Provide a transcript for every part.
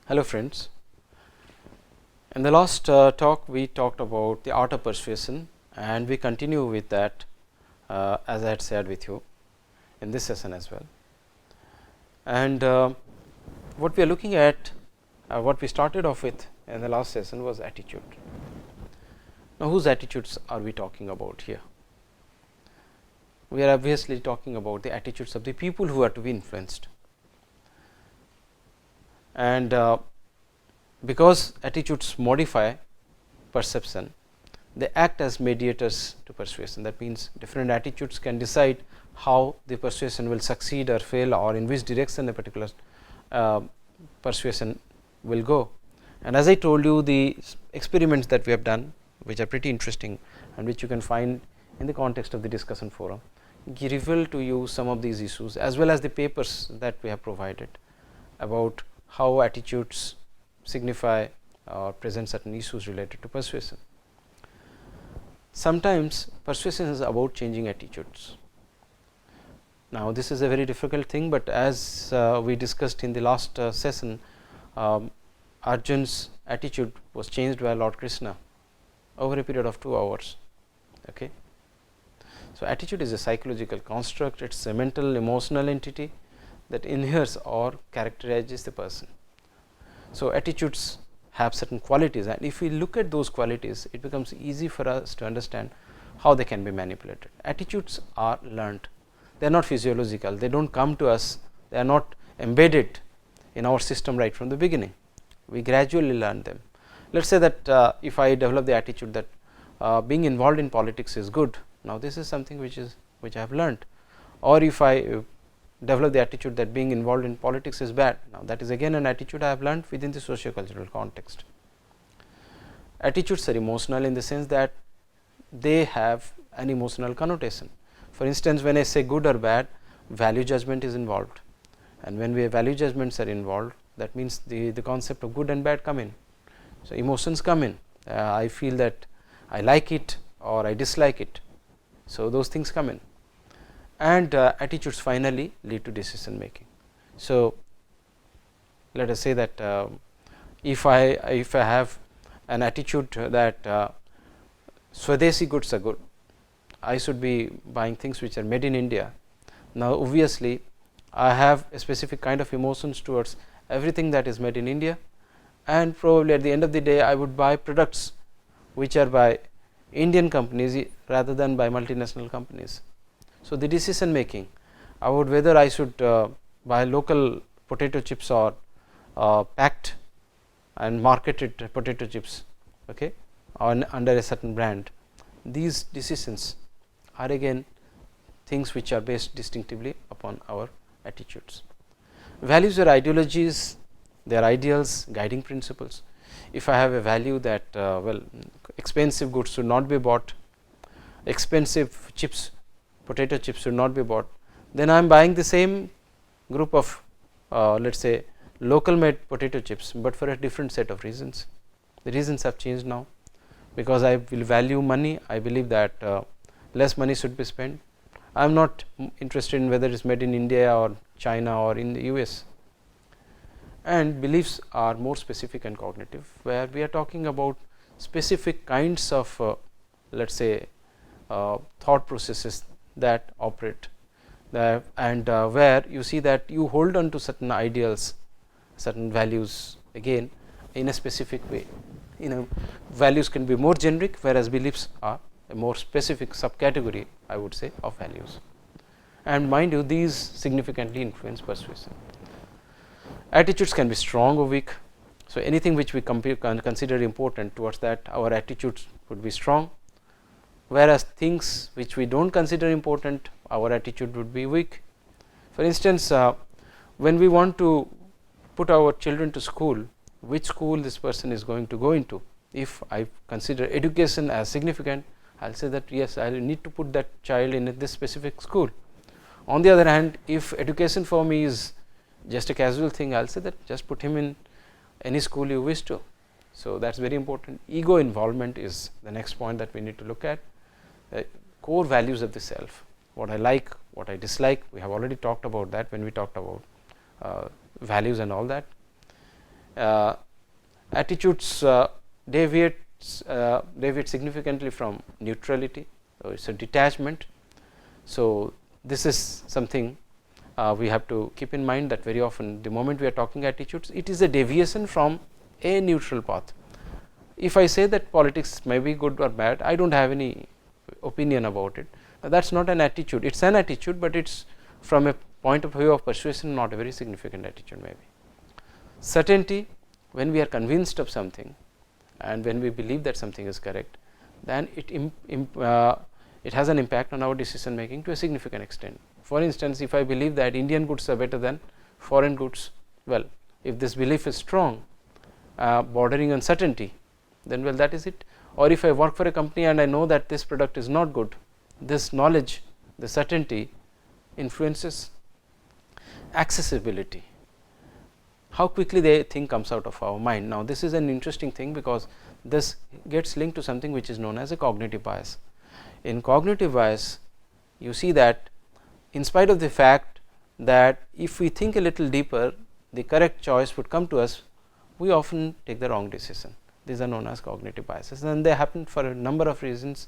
Hello friends, in the last talk we talked about the art of persuasion and we continue with that as I had shared with you in this session as well. And what we are looking at, what we started off with in the last session was attitude. Now, whose attitudes are we talking about here? We are obviously talking about the attitudes of the people who are to be influenced. And because attitudes modify perception, they act as mediators to persuasion. That means, different attitudes can decide how the persuasion will succeed or fail, or in which direction a particular persuasion will go. And as I told you, the experiments that we have done, which are pretty interesting and which you can find in the context of the discussion forum, reveal to you some of these issues, as well as the papers that we have provided about how attitudes signify or present certain issues related to persuasion. Sometimes persuasion is about changing attitudes. Now, this is a very difficult thing, but as we discussed in the last session, Arjun's attitude was changed by Lord Krishna over a period of 2 hours. Okay. So, attitude is a psychological construct, it is a mental emotional entity that inheres or characterizes the person. So, attitudes have certain qualities, and if we look at those qualities, it becomes easy for us to understand how they can be manipulated. Attitudes are learnt, they are not physiological, they do not come to us, they are not embedded in our system right from the beginning. We gradually learn them. Let us say that if I develop the attitude that being involved in politics is good, now this is something which I have learnt, or if I develop the attitude that being involved in politics is bad, now that is again an attitude I have learnt within the socio-cultural context. Attitudes are emotional in the sense that they have an emotional connotation. For instance, when I say good or bad, value judgment is involved, and when value judgments are involved, that means the concept of good and bad come in. So, emotions come in, I feel that I like it or I dislike it. So, those things come in, and attitudes finally lead to decision making. So, let us say that if I have an attitude that Swadeshi goods are good, I should be buying things which are made in India. Now, obviously, I have a specific kind of emotions towards everything that is made in India, and probably at the end of the day I would buy products which are by Indian companies rather than by multinational companies. So, the decision making, I would whether I should buy local potato chips or packed and marketed potato chips, okay, under a certain brand. These decisions are again things which are based distinctively upon our attitudes. Values are ideologies, they are ideals, guiding principles. If I have a value that well, expensive goods should not be bought, expensive chips, potato chips should not be bought, then I am buying the same group of let us say local made potato chips, but for a different set of reasons. The reasons have changed now, because I will value money. I believe that less money should be spent. I am not interested in whether it is made in India or China or in the US. And beliefs are more specific and cognitive, where we are talking about specific kinds of let us say thought processes that operate, and where you see that you hold on to certain ideals, certain values again in a specific way. Values can be more generic, whereas beliefs are a more specific subcategory, I would say, of values. And mind you, these significantly influence persuasion. Attitudes can be strong or weak. So, anything which we consider important, towards that our attitudes would be strong, whereas things which we do not consider important, our attitude would be weak. For instance, when we want to put our children to school, which school this person is going to go into, if I consider education as significant, I will say that yes, I will need to put that child in this specific school. On the other hand, if education for me is just a casual thing, I will say that just put him in any school you wish to. So, that is very important. Ego involvement is the next point that we need to look at. Core values of the self, what I like, what I dislike, we have already talked about that when we talked about values and all that. attitudes deviate significantly from neutrality, so it is a detachment. So, this is something we have to keep in mind, that very often the moment we are talking attitudes, it is a deviation from a neutral path. If I say that politics may be good or bad, I do not have any opinion about it. That is not an attitude, it is an attitude, but it is from a point of view of persuasion not a very significant attitude maybe. Certainty, when we are convinced of something and when we believe that something is correct, then it has an impact on our decision making to a significant extent. For instance, if I believe that Indian goods are better than foreign goods, well, if this belief is strong, bordering on certainty, then well, that is it. Or if I work for a company and I know that this product is not good, this knowledge, the certainty influences accessibility, how quickly the thing comes out of our mind. Now, this is an interesting thing, because this gets linked to something which is known as a cognitive bias. In cognitive bias, you see that in spite of the fact that if we think a little deeper, the correct choice would come to us, we often take the wrong decision. These are known as cognitive biases, and they happen for a number of reasons,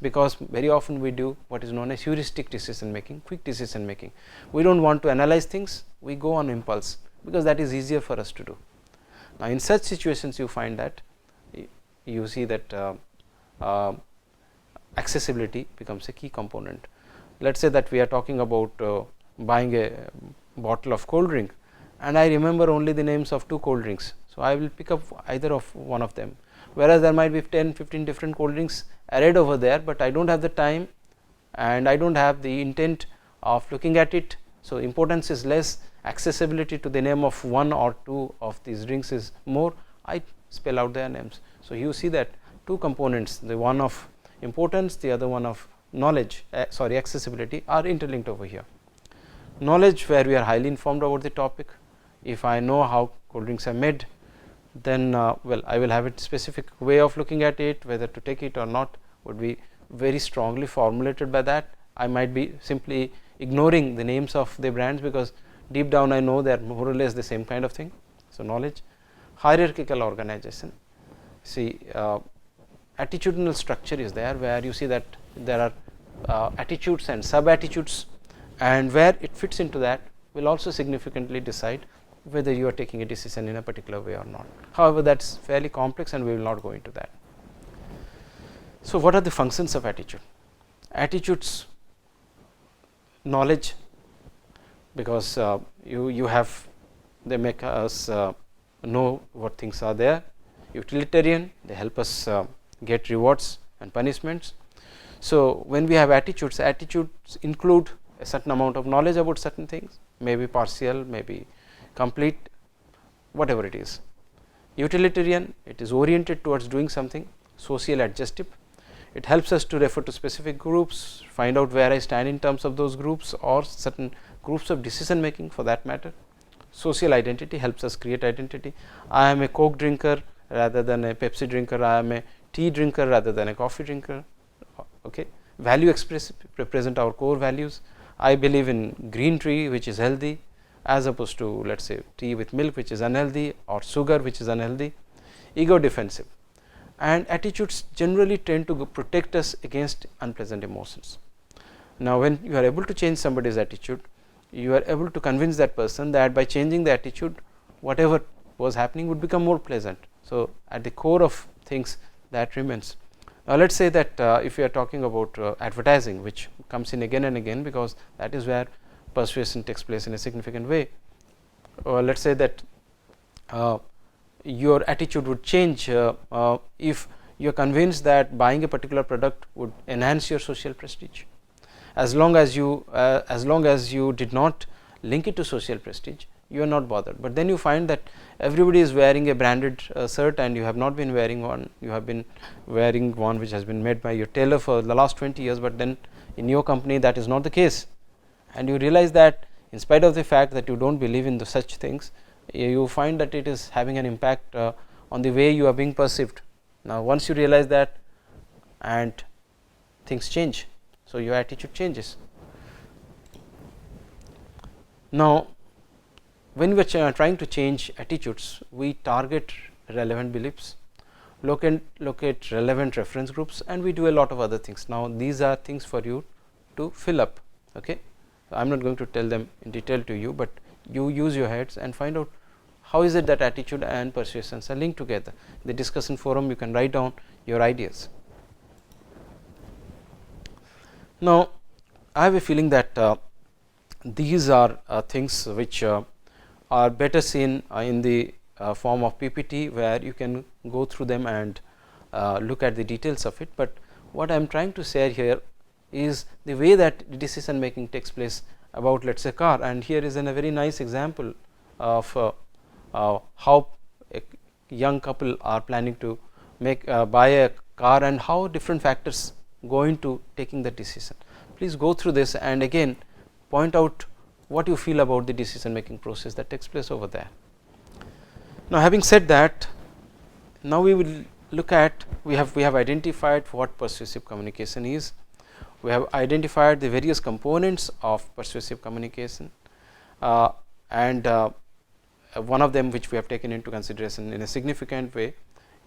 because very often we do what is known as heuristic decision making, quick decision making. We do not want to analyze things, we go on impulse, because that is easier for us to do. Now, in such situations you find that you see that accessibility becomes a key component. Let us say that we are talking about buying a bottle of cold drink, and I remember only the names of 2 cold drinks. So, I will pick up either of one of them, whereas there might be 10-15 different cold drinks arrayed over there, but I do not have the time and I do not have the intent of looking at it. So, importance is less, accessibility to the name of 1 or 2 of these drinks is more, I spell out their names. So, you see that 2 components, the one of importance, the other one of knowledge, accessibility, are interlinked over here. Knowledge, where we are highly informed about the topic. If I know how cold drinks are made, then well, I will have a specific way of looking at it, whether to take it or not would be very strongly formulated by that. I might be simply ignoring the names of the brands, because deep down I know they are more or less the same kind of thing. So, knowledge. Hierarchical organization, see attitudinal structure is there, where you see that there are attitudes and sub attitudes, and where it fits into that will also significantly decide whether you are taking a decision in a particular way or not. However, that is fairly complex and we will not go into that. So, what are the functions of attitude? Attitudes, knowledge, because you have, they make us know what things are there. Utilitarian, they help us get rewards and punishments. So, when we have attitudes, attitudes include a certain amount of knowledge about certain things, maybe partial, maybe complete, whatever it is. Utilitarian, it is oriented towards doing something. Social adjustive, it helps us to refer to specific groups, find out where I stand in terms of those groups or certain groups of decision making for that matter. Social identity helps us create identity. I am a Coke drinker rather than a Pepsi drinker, I am a tea drinker rather than a coffee drinker. Okay. Value express represent our core values. I believe in green tea, which is healthy, as opposed to, let us say, tea with milk, which is unhealthy, or sugar, which is unhealthy. Ego defensive, and attitudes generally tend to protect us against unpleasant emotions. Now, when you are able to change somebody's attitude, you are able to convince that person that by changing the attitude, whatever was happening would become more pleasant. So, at the core of things that remains. Now, let us say that if we are talking about advertising, which comes in again and again, because that is where persuasion takes place in a significant way. Let us say that your attitude would change if you are convinced that buying a particular product would enhance your social prestige. As long as you did not link it to social prestige, you are not bothered. But then you find that everybody is wearing a branded shirt and you have not been wearing one, you have been wearing one which has been made by your tailor for the last 20 years, but then in your company that is not the case, and you realize that in spite of the fact that you do not believe in such things, you find that it is having an impact on the way you are being perceived. Now, once you realize that, and things change, so your attitude changes. Now, when we are trying to change attitudes, we target relevant beliefs, locate relevant reference groups, and we do a lot of other things. Now, these are things for you to fill up. Okay. I am not going to tell them in detail to you, but you use your heads and find out how is it that attitude and persuasions are linked together. In the discussion forum, you can write down your ideas. Now, I have a feeling that these are things which are better seen in the form of PPT, where you can go through them and look at the details of it. But what I am trying to share here is the way that decision making takes place about, let us say, car, and here is a very nice example of how a young couple are planning to buy a car, and how different factors go into taking the decision. Please go through this and again point out what you feel about the decision making process that takes place over there. Now, having said that, now we will look at, we have identified what persuasive communication is. We have identified the various components of persuasive communication, and one of them which we have taken into consideration in a significant way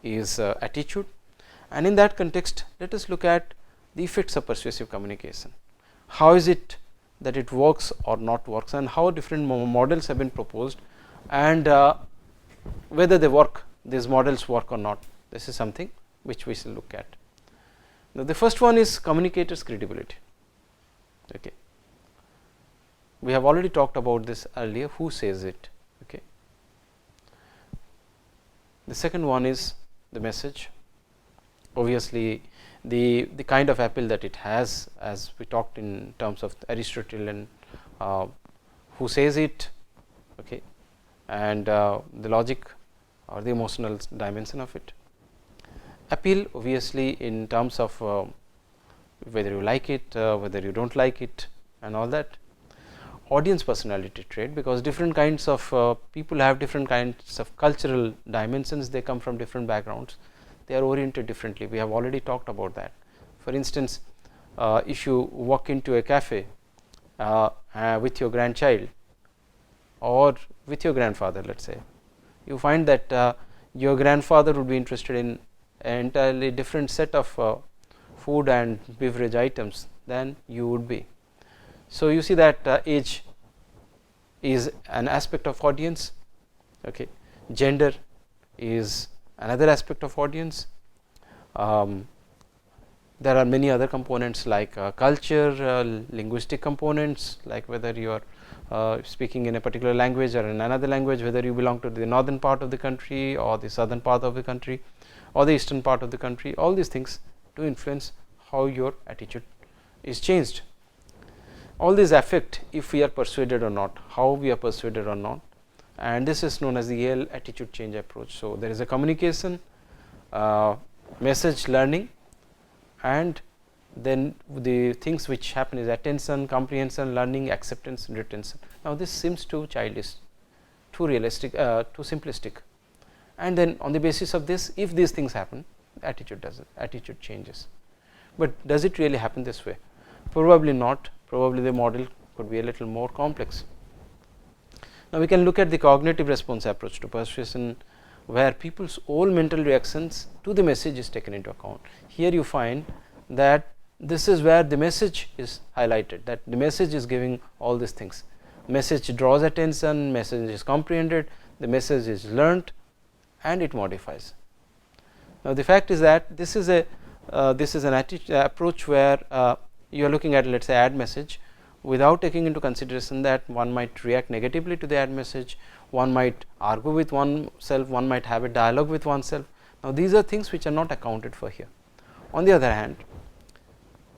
is attitude. And in that context, let us look at the effects of persuasive communication. How is it that it works or not works, and how different models have been proposed, and whether they work, these models work or not. This is something which we shall look at. Now, the first one is communicators' credibility. Okay. We have already talked about this earlier, who says it. Okay. The second one is the message. Obviously, the kind of appeal that it has, as we talked in terms of Aristotle, and who says it, okay, and the logic or the emotional dimension of it. Appeal, obviously, in terms of whether you like it, whether you do not like it, and all that. Audience personality trait, because different kinds of people have different kinds of cultural dimensions, they come from different backgrounds, they are oriented differently. We have already talked about that. For instance, if you walk into a cafe with your grandchild or with your grandfather, let us say, you find that your grandfather would be interested in an entirely different set of food and beverage items than you would be. So, you see that age is an aspect of audience, okay. Gender is another aspect of audience. There are many other components like culture, linguistic components, like whether you are speaking in a particular language or in another language, whether you belong to the northern part of the country or the southern part of the country or the eastern part of the country. All these things to influence how your attitude is changed. All these affect if we are persuaded or not, how we are persuaded or not, and this is known as the Yale attitude change approach. So, there is a communication, message learning, and then the things which happen is attention, comprehension, learning, acceptance, and retention. Now, this seems too childish, too realistic, too simplistic, and then on the basis of this, if these things happen, attitude changes. But does it really happen this way? Probably not. Probably the model could be a little more complex. Now, we can look at the cognitive response approach to persuasion, where people's all mental reactions to the message is taken into account. Here you find that this is where the message is highlighted, that the message is giving all these things. Message draws attention, message is comprehended, the message is learnt, and it modifies. Now, the fact is that this is an approach where you are looking at, let us say, ad message, without taking into consideration that one might react negatively to the ad message, one might argue with oneself, one might have a dialogue with oneself. Now, these are things which are not accounted for here. On the other hand,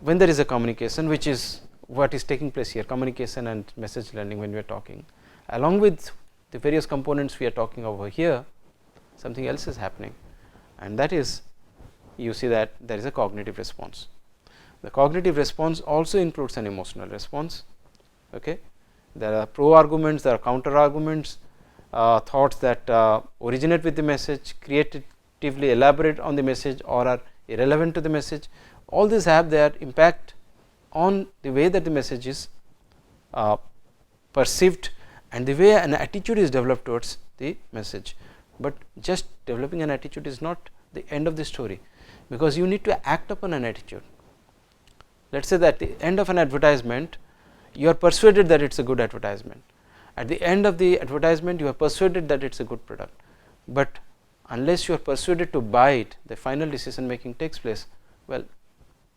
when there is a communication, which is what is taking place here, communication and message learning, when we are talking, along with the various components we are talking over here, something else is happening, and that is, you see that there is a cognitive response. The cognitive response also includes an emotional response. Okay. There are pro arguments, there are counter arguments, thoughts that originate with the message, creatively elaborate on the message or are irrelevant to the message. All these have their impact on the way that the message is perceived and the way an attitude is developed towards the message. But just developing an attitude is not the end of the story, because you need to act upon an attitude. Let us say that at the end of an advertisement, you are persuaded that it is a good advertisement. At the end of the advertisement, you are persuaded that it is a good product, but unless you are persuaded to buy it, the final decision making takes place. Well,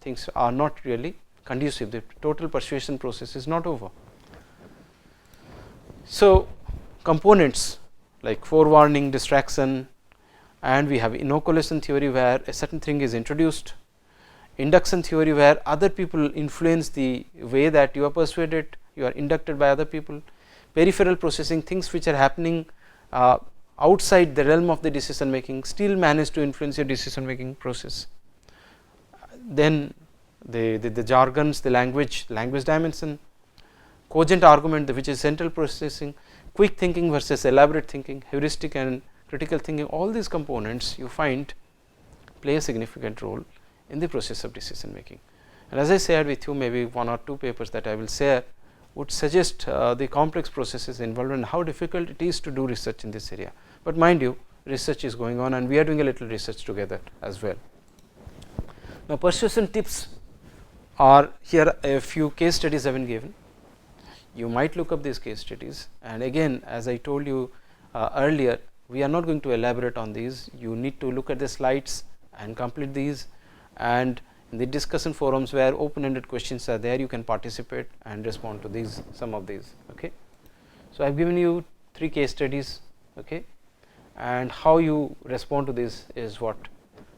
things are not really conducive, the total persuasion process is not over. So, components like forewarning, distraction, and we have inoculation theory where a certain thing is introduced, induction theory where other people influence the way that you are persuaded, you are inducted by other people, peripheral processing, things which are happening outside the realm of the decision making still manage to influence your decision making process. Then the jargons, the language dimension, cogent argument, which is central processing, quick thinking versus elaborate thinking, heuristic and critical thinking, all these components you find play a significant role in the process of decision making. And as I shared with you, maybe 1 or 2 papers that I will share would suggest the complex processes involved and how difficult it is to do research in this area. But mind you, research is going on and we are doing a little research together as well. Now, persuasion tips are here, a few case studies have been given. You might look up these case studies, and again, as I told you earlier, we are not going to elaborate on these. You need to look at the slides and complete these, and in the discussion forums where open ended questions are there, you can participate and respond to these, some of these. Okay. So, I have given you 3 case studies, okay, and how you respond to this is what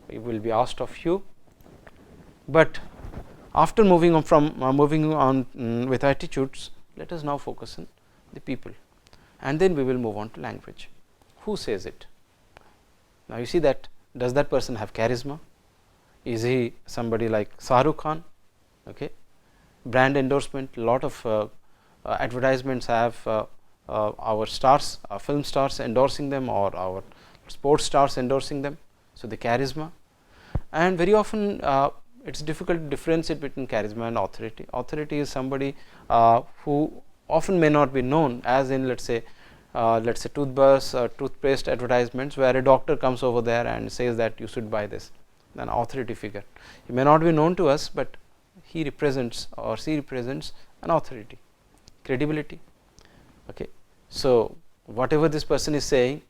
we will be asked of you. But after moving on with attitudes, let us now focus on the people, and then we will move on to language. Who says it? Now, you see that, does that person have charisma? Is he somebody like Shah Rukh Khan? Okay. Brand endorsement, lot of advertisements have our stars, our film stars endorsing them, or our sports stars endorsing them. So, the charisma, and very often it is difficult to differentiate between charisma and authority. Authority is somebody who often may not be known, as in let us say toothbrush or toothpaste advertisements where a doctor comes over there and says that you should buy this, an authority figure. He may not be known to us, but he represents or she represents an authority, credibility. Okay. So, whatever this person is saying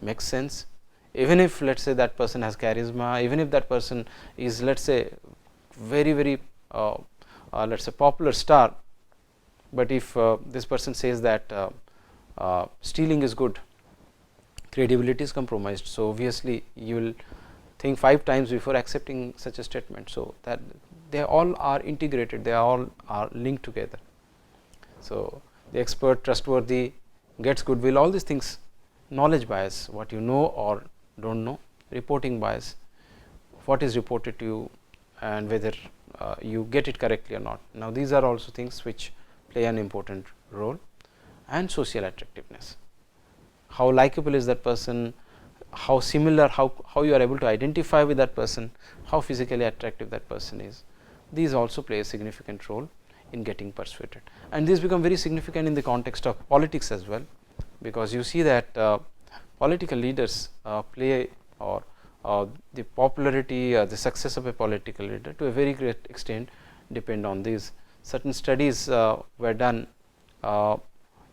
makes sense, even if let us say that person has charisma, even if that person is let us say very let us say popular star, but if this person says that stealing is good, credibility is compromised. So, obviously, you will think 5 times before accepting such a statement. So, that they all are integrated, they all are linked together. So, the expert, trustworthy, gets goodwill, all these things, knowledge bias, what you know or do not know, reporting bias, what is reported to you and whether you get it correctly or not. Now, these are also things which play an important role, and social attractiveness. How likable is that person, how similar, how you are able to identify with that person, how physically attractive that person is. These also play a significant role in getting persuaded, and these become very significant in the context of politics as well, because you see that political leaders play, or the popularity, the success of a political leader to a very great extent depend on these. Certain studies were done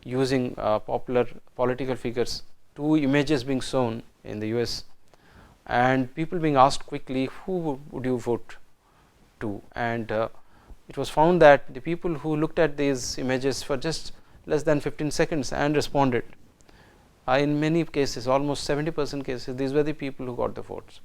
using popular political figures, 2 images being shown in the US, and people being asked quickly, who would you vote to, and it was found that the people who looked at these images for just less than 15 seconds and responded, in many cases, almost 70% cases, these were the people who got the votes,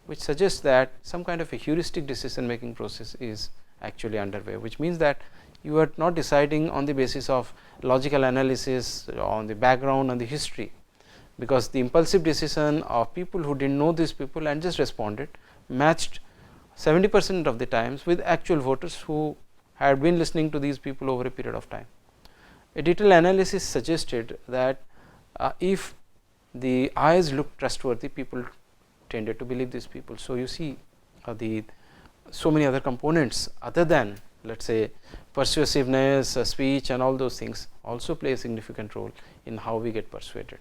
which suggests that some kind of a heuristic decision making process is actually underway, which means that you are not deciding on the basis of logical analysis, on the background, on the history, because the impulsive decision of people who did not know these people and just responded matched 70% of the times with actual voters who had been listening to these people over a period of time. A detailed analysis suggested that if the eyes looked trustworthy, people tended to believe these people. So, you see so many other components other than let us say persuasiveness, speech and all those things also play a significant role in how we get persuaded.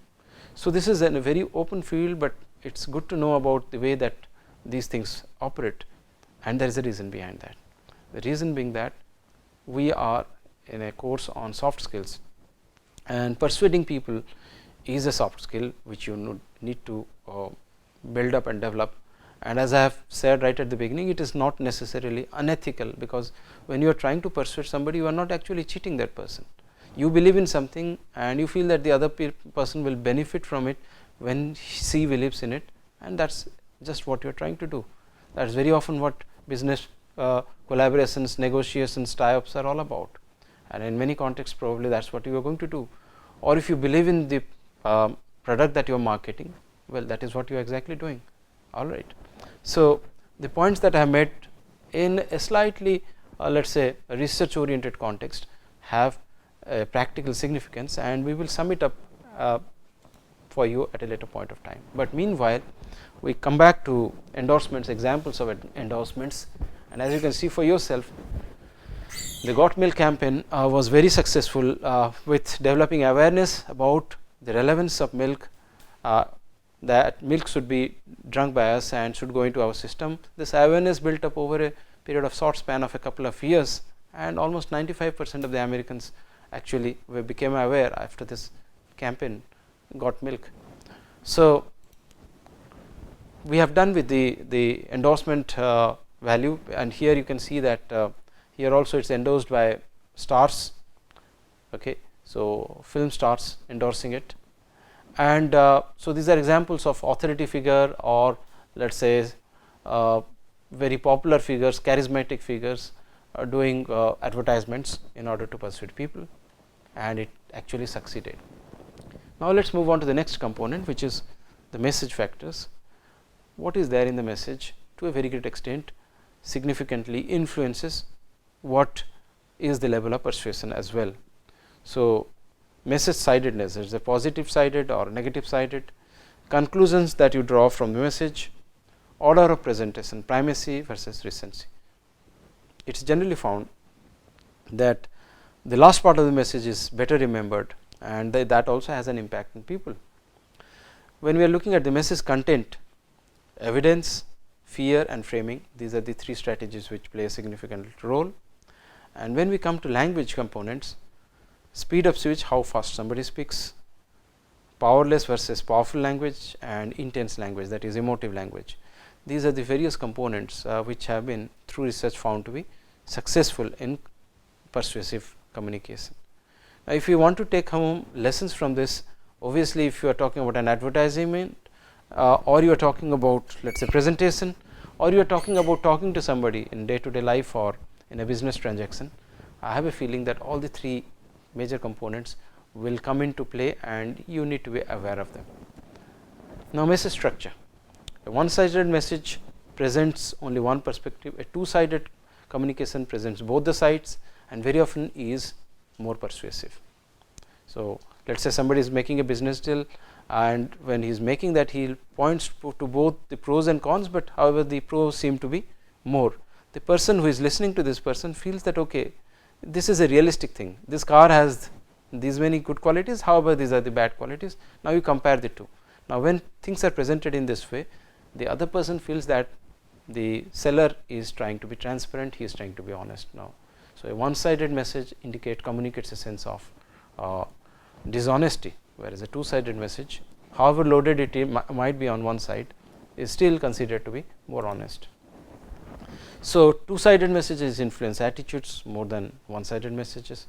So, this is a very open field, but it is good to know about the way that these things operate, and there is a reason behind that. The reason being that we are in a course on soft skills, and persuading people is a soft skill which you need to build up and develop. And as I have said right at the beginning, it is not necessarily unethical, because when you are trying to persuade somebody, you are not actually cheating that person. You believe in something and you feel that the other person will benefit from it when she believes in it, and that is just what you are trying to do. That is very often what business collaborations, negotiations, tie-ups are all about, and in many contexts probably that is what you are going to do. Or if you believe in the product that you are marketing, well, that is what you are exactly doing. All right. So, the points that I have made in a slightly let us say a research oriented context have a practical significance, and we will sum it up for you at a later point of time. But meanwhile, we come back to endorsements, examples of endorsements, and as you can see for yourself, the Got Milk campaign was very successful with developing awareness about the relevance of milk, that milk should be drunk by us and should go into our system. This awareness built up over a period of short span of a couple of years, and almost 95% of the Americans actually became aware after this campaign Got Milk. So, we have done with the endorsement value, and here you can see that here also it is endorsed by stars. Okay. So, film stars endorsing it, and so these are examples of authority figure, or let us say very popular figures, charismatic figures doing advertisements in order to persuade people, and it actually succeeded. Now, let us move on to the next component, which is the message factors. What is there in the message to a very great extent significantly influences what is the level of persuasion as well. So, message sidedness, there is a positive sided or negative sided, conclusions that you draw from the message, order of presentation, primacy versus recency. It is generally found that the last part of the message is better remembered, and that also has an impact on people. When we are looking at the message content, evidence, fear and framing, these are the three strategies which play a significant role. And when we come to language components, speed of speech, how fast somebody speaks, powerless versus powerful language, and intense language, that is emotive language. These are the various components which have been through research found to be successful in persuasive communication. Now, if you want to take home lessons from this, obviously, if you are talking about an advertisement or you are talking about let us say presentation, or you are talking about talking to somebody in day to day life or in a business transaction, I have a feeling that all the three major components will come into play, and you need to be aware of them. Now, message structure. A one-sided message presents only one perspective, a two-sided communication presents both the sides, and very often is more persuasive. So, let us say somebody is making a business deal, and when he is making that, he points to both the pros and cons, but however the pros seem to be more. The person who is listening to this person feels that okay, this is a realistic thing, this car has these many good qualities, however these are the bad qualities. Now, you compare the two. Now, when things are presented in this way, the other person feels that the seller is trying to be transparent, he is trying to be honest now. So, a one-sided message communicates a sense of dishonesty, whereas a two-sided message, however loaded it might be on one side, is still considered to be more honest. So, two-sided messages influence attitudes more than one-sided messages.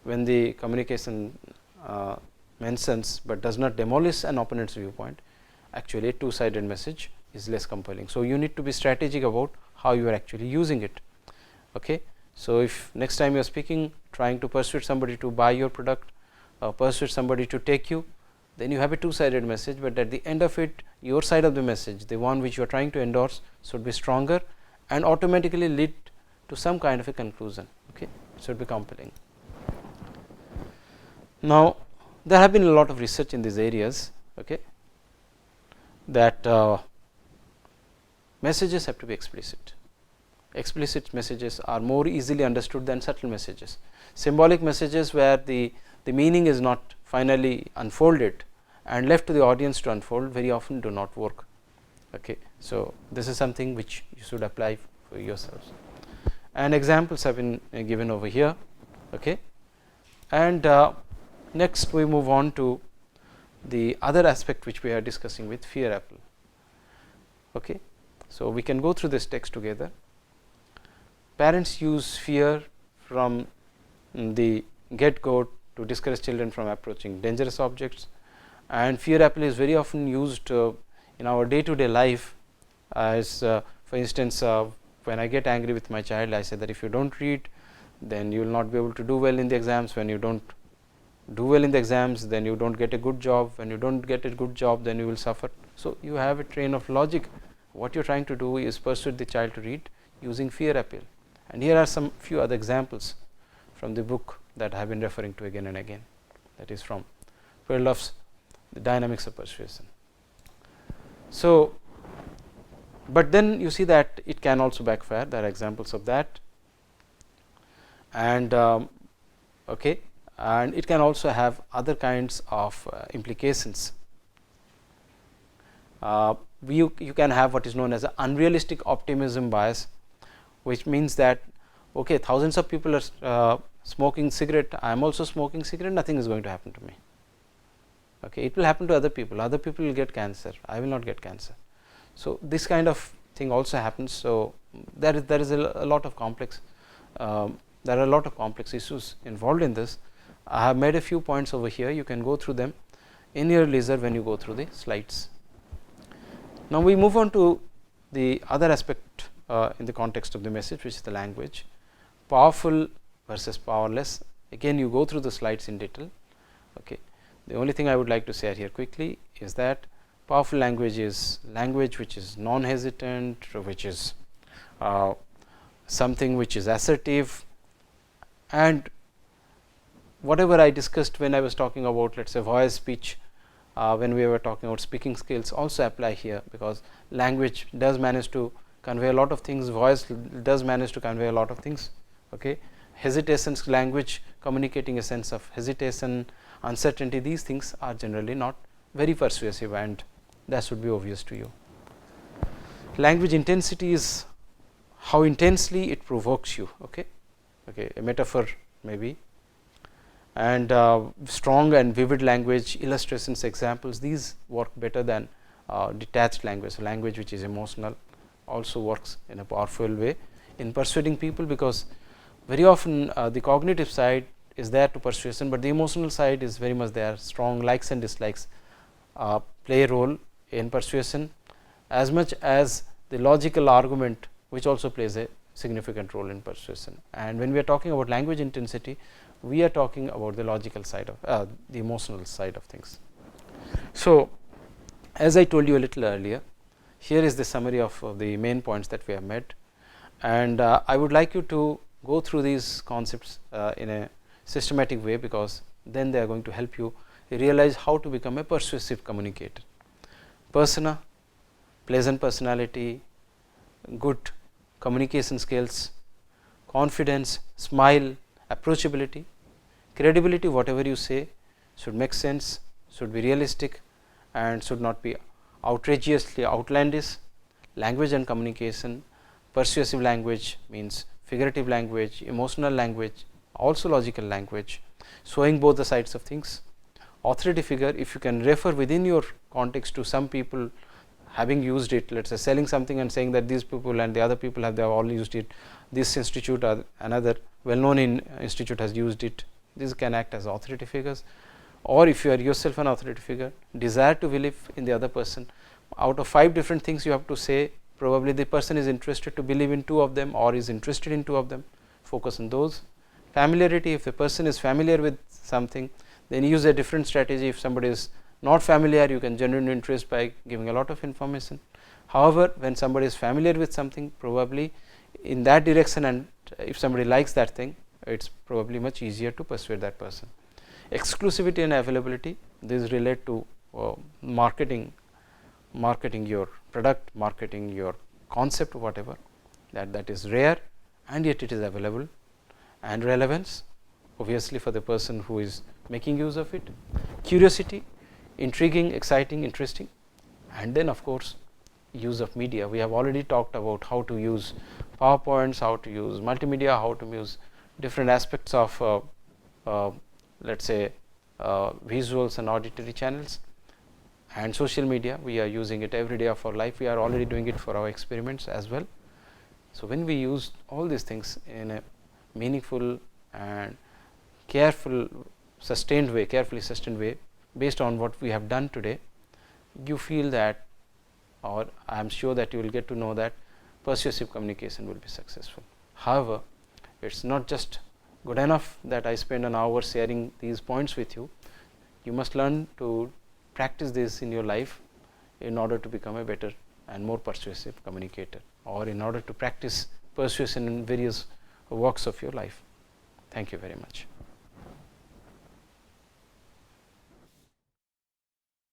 When the communication mentions but does not demolish an opponent's viewpoint, actually a two-sided message is less compelling. So, you need to be strategic about how you are actually using it. Okay. So, if next time you are speaking, trying to persuade somebody to buy your product, persuade somebody to take you, then you have a two-sided message, but at the end of it, your side of the message, the one which you are trying to endorse, should be stronger and automatically lead to some kind of a conclusion. Okay. It should be compelling. Now, there have been a lot of research in these areas, okay, that messages have to be explicit. explicit messages are more easily understood than subtle messages. Symbolic messages, where the meaning is not finally unfolded and left to the audience to unfold, very often do not work. Okay. So, this is something which you should apply for yourselves, and examples have been given over here. Okay. And next we move on to the other aspect which we are discussing with fear apple. Okay. So, we can go through this text together. Parents use fear from the get go to discourage children from approaching dangerous objects, and fear apple is very often used in our day to day life as for instance, when I get angry with my child, I say that if you do not read, then you will not be able to do well in the exams. When you do not do well in the exams, then you do not get a good job. When you do not get a good job, then you will suffer. So, you have a train of logic. What you are trying to do is persuade the child to read using fear appeal, and here are some few other examples from the book that I have been referring to again and again, that is from Perloff's The Dynamics of Persuasion. So, but then you see that it can also backfire. There are examples of that, and okay, and it can also have other kinds of implications. You can have what is known as an unrealistic optimism bias, which means that okay, thousands of people are smoking cigarette, I am also smoking cigarette, nothing is going to happen to me. Okay, it will happen to other people will get cancer, I will not get cancer. So, this kind of thing also happens. So, there is a lot of complex there are a lot of complex issues involved in this. I have made a few points over here, you can go through them in your leisure when you go through the slides. Now, we move on to the other aspect in the context of the message, which is the language, powerful versus powerless. Again, you go through the slides in detail. Okay. The only thing I would like to say here quickly is that powerful language is language which is non-hesitant, which is something which is assertive, and whatever I discussed when I was talking about, let us say, voice speech, when we were talking about speaking skills, also apply here, because language does manage to convey a lot of things, voice does manage to convey a lot of things. Okay. Hesitations, language communicating a sense of hesitation, uncertainty, these things are generally not very persuasive, and that should be obvious to you. Language intensity is how intensely it provokes you. Okay. Okay, a metaphor maybe, and strong and vivid language, illustrations, examples, these work better than detached language. So, language which is emotional also works in a powerful way in persuading people, because very often the cognitive side is there to persuasion, but the emotional side is very much there. Strong likes and dislikes play a role in persuasion as much as the logical argument, which also plays a significant role in persuasion. And when we are talking about language intensity, we are talking about the logical side of the emotional side of things. So, as I told you a little earlier, here is the summary of the main points that we have made, and I would like you to go through these concepts in a systematic way, because then they are going to help you realize how to become a persuasive communicator. Persona, pleasant personality, good communication skills, confidence, smile, approachability, credibility, whatever you say should make sense, should be realistic, and should not be outrageously outlandish. Language and communication, persuasive language means figurative language, emotional language, also logical language, showing both the sides of things. Authority figure, if you can refer within your context to some people having used it, let us say selling something and saying that these people and the other people have, they have all used it, this institute or another well known institute has used it, these can act as authority figures. Or if you are yourself an authority figure, desire to believe in the other person. Out of 5 different things you have to say, probably the person is interested to believe in 2 of them or is interested in 2 of them, focus on those. Familiarity, if the person is familiar with something, then use a different strategy. If somebody is not familiar, you can generate interest by giving a lot of information. However, when somebody is familiar with something, probably in that direction, and if somebody likes that thing, it is probably much easier to persuade that person. Exclusivity and availability, these relate to marketing your product, marketing your concept, whatever. that is rare and yet it is available, and relevance obviously for the person who is making use of it, curiosity, intriguing, exciting, interesting, and then of course use of media. We have already talked about how to use PowerPoints, how to use multimedia, how to use different aspects of let us say visuals and auditory channels, and social media. We are using it every day of our life. We are already doing it for our experiments as well. So, when we use all these things in a meaningful and carefully sustained way based on what we have done today, you feel that, or I am sure that you will get to know that persuasive communication will be successful. However, it is not just good enough that I spend an hour sharing these points with you. You must learn to practice this in your life in order to become a better and more persuasive communicator, or in order to practice persuasion in various walks of your life. Thank you very much.